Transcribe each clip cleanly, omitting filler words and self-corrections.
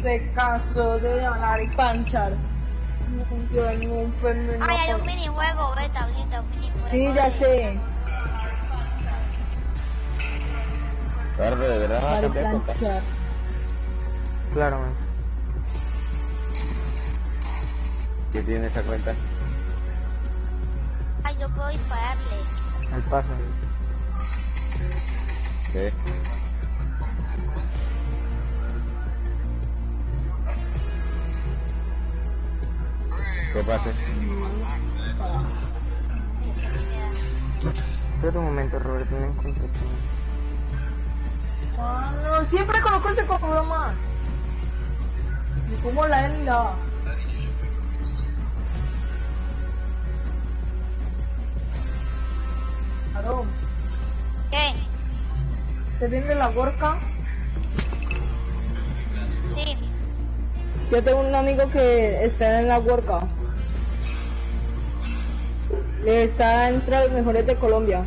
Se cansó de hablar y panchar. Yo en un femenino. Ay, hay un minijuego, beta, ahorita, un minijuego. Sí, ya sé. Tarde, de verdad, Hablar y cambiar cuenta. planchar. Claro, man. ¿Qué tiene esa cuenta? Ay, yo puedo dispararles. Al paso. ¿Qué? ¿Qué pasa? Espera un momento, Roberto, no encuentro tu... Ah, no, siempre coloco ese programa. Y como la he mirado. Aló, ¿Qué? ¿te viene la worka? Sí. Yo tengo un amigo que está en la worka. Está entre los mejores de Colombia.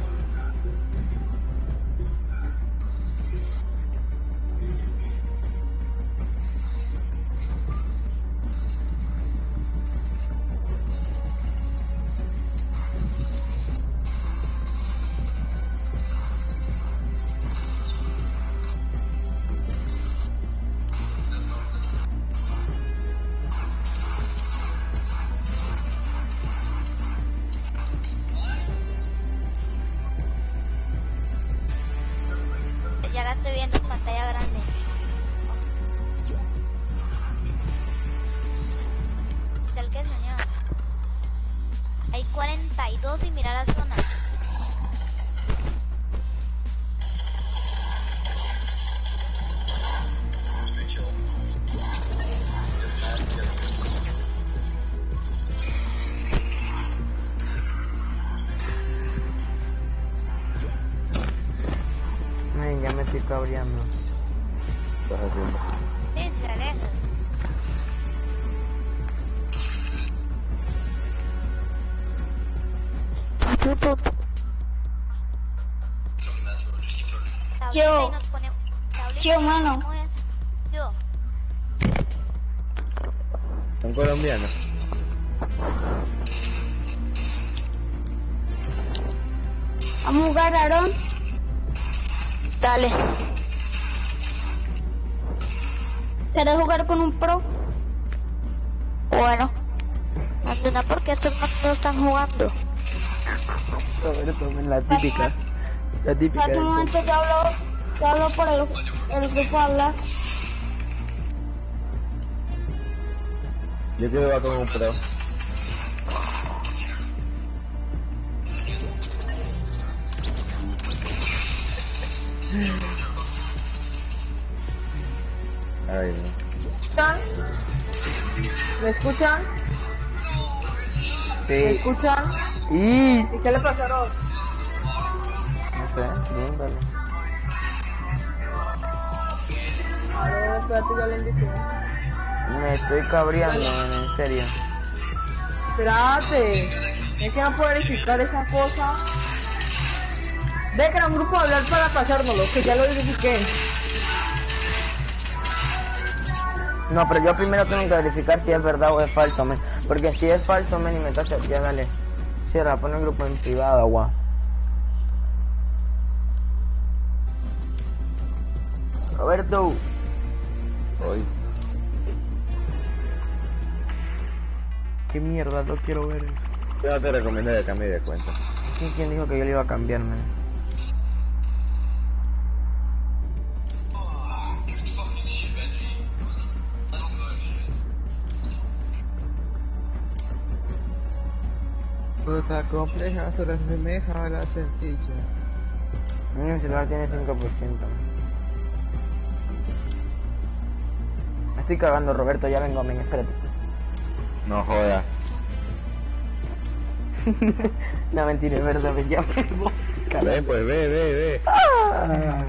Ya la estoy viendo en pantalla grande. ¿Es el que, señor? Hay 42 y mira la zona. Ay, ya me estoy cabreando. ¿Qué estás haciendo? Sí, se aleja. Yo. Yo, mano. Yo. ¿Son colombianos? Vamos a jugar, Aarón. Dale. ¿Querés jugar con un pro? Bueno. Anda, porque estos no están jugando. Roberto, la típica. La típica. Hace un momento te hablo por el grupo habla. Yo quiero jugar con un pro. Ay, no. ¿Escuchan? ¿Me escuchan? ¿Me Sí. escuchan? Y... ¿Y qué le pasaron? No sé, bien, dale. Aló, espérate, ya le indiqué. Me estoy cabreando, man, en serio. Espérate. Es que no puedo verificar esa cosa. Ve que era un grupo de hablar para pasárnoslo, que ya lo verifiqué. No, pero yo primero tengo que verificar si es verdad o es falso, men. Porque si es falso, men, y me está... Ya, dale. Cierra, pon el grupo en privado, agua. Roberto. Hoy. Qué mierda, no quiero ver eso. Yo no te recomiendo que cambies de cuenta. ¿Quién dijo que yo le iba a cambiar, men? Cosa compleja se asemeja a la sencilla. Mi celular tiene 5%. Me estoy cagando, Roberto, ya vengo, men, espérate. No jodas. No, mentira, es verdad, me llamo. Ve, pues ve. Ah.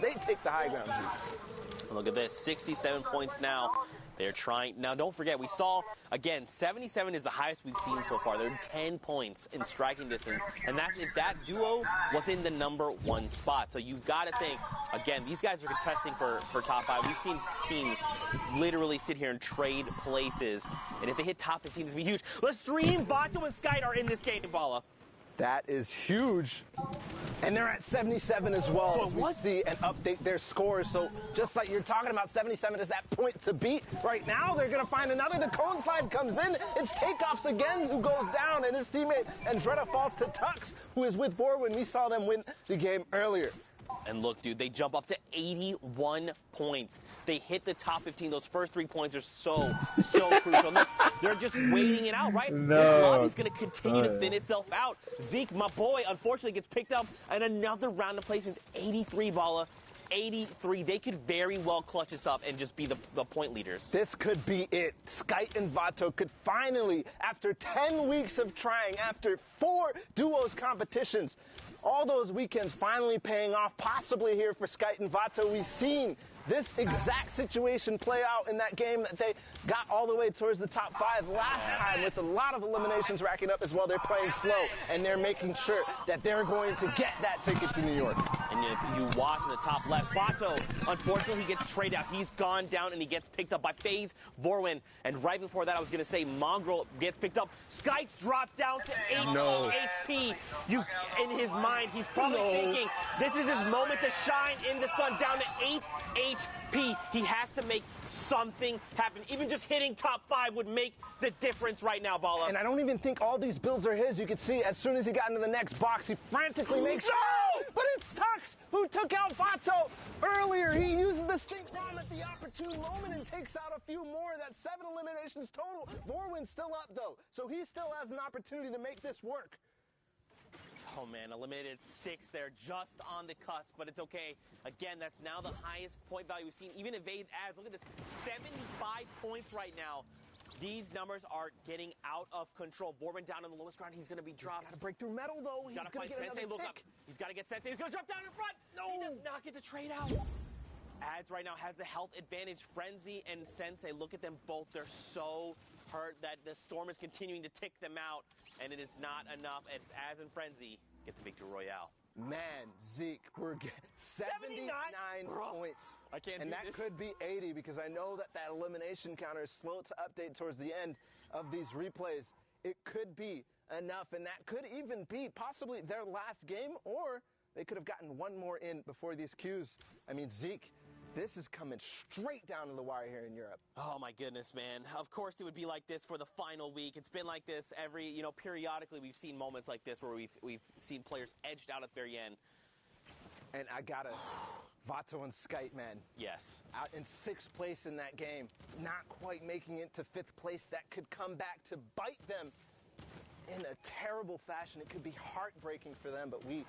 They take the high ground. Look at this, 67 points now They're trying. Now, don't forget, we saw, again, 77 is the highest we've seen so far. They're 10 points in striking distance, and that's if that duo was in the #1 spot. So you've got to think, again, these guys are contesting for top 5. We've seen teams literally sit here and trade places, and if they hit top 15, this would be huge. Lestream, Vato, and Skyt are in this game, Bala. That is huge. And they're at 77 as well. So as we what? see and update their scores. So just like you're talking about, 77 is that point to beat. Right now, they're going to find another. The cone slide comes in. It's Takeoffs again who goes down, and his teammate Andretta falls to Tux, who is with Borwin. We saw them win the game earlier. And look, dude, they jump up to 81 points. They hit the top 15. Those first 3 points are so crucial. Look, they're just waiting it out, right? No. This lobby's going to continue to thin itself out. Zeke, my boy, unfortunately gets picked up, and another round of placements. 83, Bala. 83. They could very well clutch this up and just be the point leaders. This could be it. Skyt and Vato could finally, after 10 weeks of trying, after 4 duos competitions, all those weekends finally paying off, possibly here for Skyt and Vato. We've seen this exact situation play out in that game that they got all the way towards the top 5 last time, with a lot of eliminations racking up as well. They're playing slow, and they're making sure that they're going to get that ticket to New York. And if you watch in the top left, Vato, unfortunately, he gets traded out. He's gone down, and he gets picked up by FaZe, Vorwin. And right before that, I was going to say Mongrel gets picked up. Skyt's dropped down to 8 HP. In his mind, he's probably thinking, this is his moment to shine in the sun, down to 8 HP. He has to make something happen. Even just hitting top 5 would make the difference right now, Bala. And I don't even think all these builds are his. You could see as soon as he got into the next box, he frantically makes... No! But it's Tux who took out Vato earlier. He uses the stink bomb at the opportune moment and takes out a few more. That's 7 eliminations total. Vorwin's still up, though, so he still has an opportunity to make this work. Oh, man, eliminated 6 there, just on the cusp, but it's okay. Again, that's now the highest point value we've seen. Even evade adds, look at this, 75 points right now. These numbers are getting out of control. Vorwin down on the lowest ground. He's going to be dropped. Got to break through metal, though. He's got to find Sensei. Look up. He's got to get Sensei. He's going to jump down in front. No. He does not get the trade out. Ads right now has the health advantage. Frenzy and Sensei, look at them both. They're so hurt that the Storm is continuing to tick them out, and it is not enough. It's Ads and Frenzy get the victory royale. Man, Zeke, we're getting 79 points. I can't and do that this. could be 80 because I know that elimination counter is slow to update towards the end of these replays. It could be enough, and that could even be possibly their last game, or they could have gotten one more in before these queues. I mean, Zeke, this is coming straight down to the wire here in Europe. Oh my goodness, man. Of course it would be like this for the final week. It's been like this every, periodically we've seen moments like this where we've seen players edged out at the very end. And I gotta, Vato and Skyt, man. Yes. Out in 6th place in that game, not quite making it to 5th place. That could come back to bite them in a terrible fashion. It could be heartbreaking for them, but we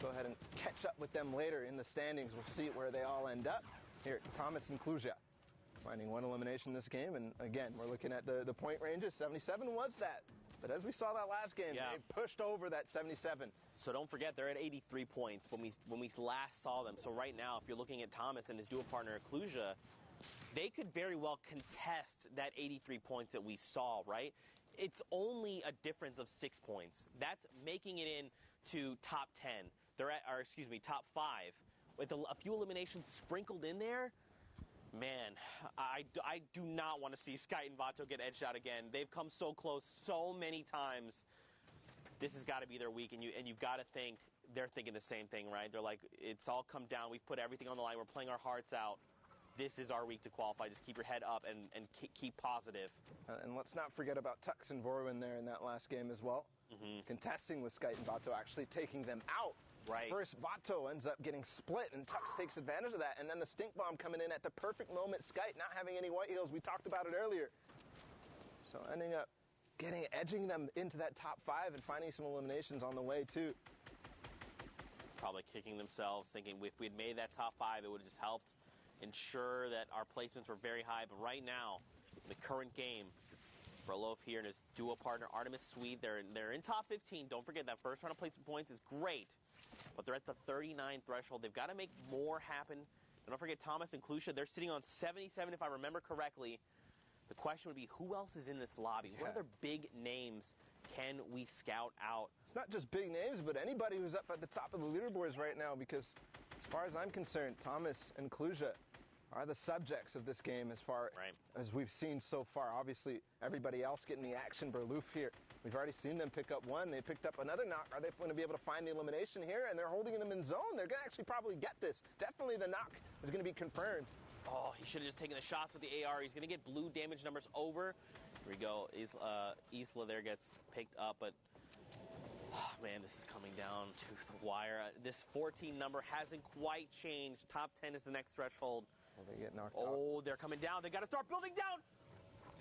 go ahead and catch up with them later in the standings. We'll see where they all end up. Here, Thomas and Kluja finding 1 elimination this game, and again, we're looking at the point ranges. 77 was that, but as we saw that last game, they pushed over that 77. So don't forget, they're at 83 points when we last saw them. So right now, if you're looking at Thomas and his dual partner, Kluja, they could very well contest that 83 points that we saw, right? It's only a difference of 6 points. That's making it into top 10. They're at, or excuse me, top 5. With a few eliminations sprinkled in there, man, I do not want to see Skyt and Vato get edged out again. They've come so close so many times. This has got to be their week, and you've got to think they're thinking the same thing, right? They're like, it's all come down. We've put everything on the line. We're playing our hearts out. This is our week to qualify. Just keep your head up and keep positive. And let's not forget about Tux and Vorwin there in that last game as well. Contesting with Skyt and Vato, actually taking them out. Right. First, Vato ends up getting split, and Tux takes advantage of that. And then the stink bomb coming in at the perfect moment. Skyt not having any white heels. We talked about it earlier. So ending up edging them into that top 5 and finding some eliminations on the way, too. Probably kicking themselves, thinking if we'd made that top 5, it would have just helped ensure that our placements were very high. But right now, in the current game, Frolov here and his duo partner, Artemis Swede, they're in top 15. Don't forget that first round of placement points is great, but they're at the 39 threshold. They've got to make more happen And don't forget Thomas and Klusha, they're sitting on 77 if I remember correctly. The question would be, who else is in this lobby? Yeah. What other big names can we scout out? It's not just big names, but anybody who's up at the top of the leaderboards right now, because as far as I'm concerned, Thomas and Klusha are the subjects of this game as far as we've seen so far. Obviously, everybody else getting the action. Berloof here, we've already seen them pick up one. They picked up another knock. Are they going to be able to find the elimination here? And they're holding them in zone. They're going to actually probably get this. Definitely the knock is going to be confirmed. Oh, he should have just taken the shots with the AR. He's going to get blue damage numbers over. Here we go. Isla there gets picked up, but oh, man, this is coming down to the wire. This 14 number hasn't quite changed. Top 10 is the next threshold. Will they get knocked out? Oh, they're coming down. They got to start building down.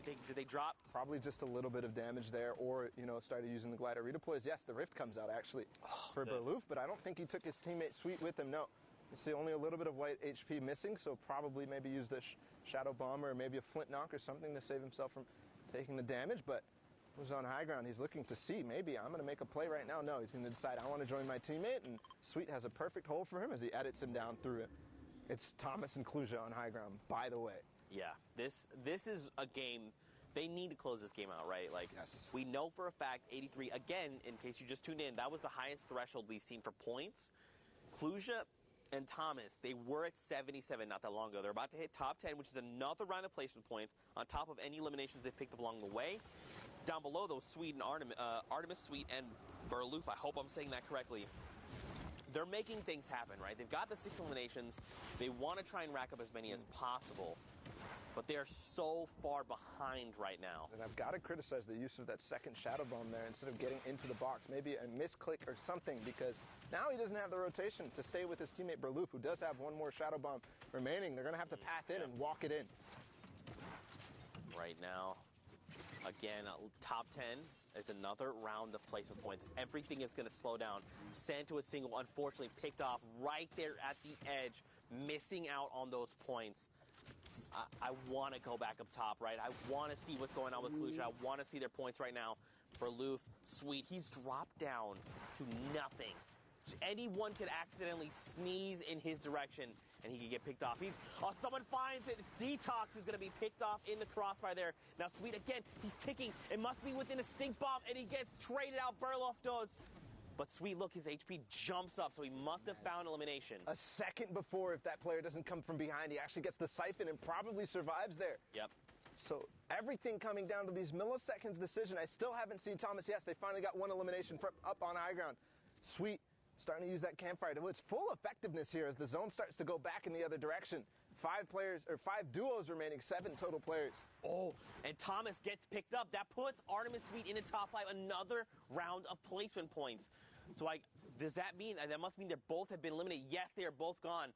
Did they drop? Probably just a little bit of damage there, or, you know, started using the glider redeploys. Yes, the rift comes out, actually, for Berloof, but I don't think he took his teammate Sweet with him, no. You see only a little bit of white HP missing, so probably maybe use the Shadow Bomber or maybe a Flint Knock or something to save himself from taking the damage, but who's on high ground? He's looking to see, maybe I'm going to make a play right now. No, he's going to decide I want to join my teammate, and Sweet has a perfect hole for him as he edits him down through it. It's Thomas and Klusha on high ground, by the way. Yeah, this is a game. They need to close this game out, right? Like, yes. We know for a fact, 83, again, in case you just tuned in, that was the highest threshold we've seen for points. Klusha and Thomas, they were at 77 not that long ago. They're about to hit top 10, which is another round of placement points on top of any eliminations they've picked up along the way. Down below, those Sweet and Artemis Sweet and Berloof, I hope I'm saying that correctly. They're making things happen, right? They've got the 6 eliminations. They want to try and rack up as many as possible. But they are so far behind right now. And I've got to criticize the use of that second Shadow Bomb there instead of getting into the box. Maybe a misclick or something, because now he doesn't have the rotation to stay with his teammate Berloof, who does have one more Shadow Bomb remaining. They're going to have to path in and walk it in. Right now, again, top 10 is another round of placement points. Everything is going to slow down. Santo is single, unfortunately, picked off right there at the edge, missing out on those points. I want to go back up top, right? I want to see what's going on with Klusha. I want to see their points right now. Berloof, Sweet, he's dropped down to nothing. Anyone could accidentally sneeze in his direction, and he could get picked off. Someone finds it. It's Detox who's going to be picked off in the crossfire there. Now, Sweet, again, he's ticking. It must be within a stink bomb, and he gets traded out. Berloof does. But Sweet, look, his HP jumps up, so he must have found elimination. A second before, if that player doesn't come from behind, he actually gets the siphon and probably survives there. Yep. So everything coming down to these milliseconds decision. I still haven't seen Thomas. Yes, they finally got one elimination up on high ground. Sweet, starting to use that campfire. It's full effectiveness here as the zone starts to go back in the other direction. 5 duos remaining, 7 total players. Oh, and Thomas gets picked up. That puts Artemis Sweet in the top 5. Another round of placement points. So does that mean, that must mean they both have been eliminated? Yes, they are both gone.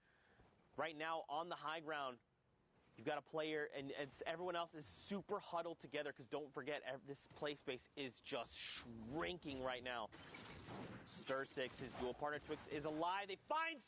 Right now on the high ground, you've got a player, and everyone else is super huddled together, because don't forget, this play space is just shrinking right now. Stir 6, his dual partner Twix, is alive. They find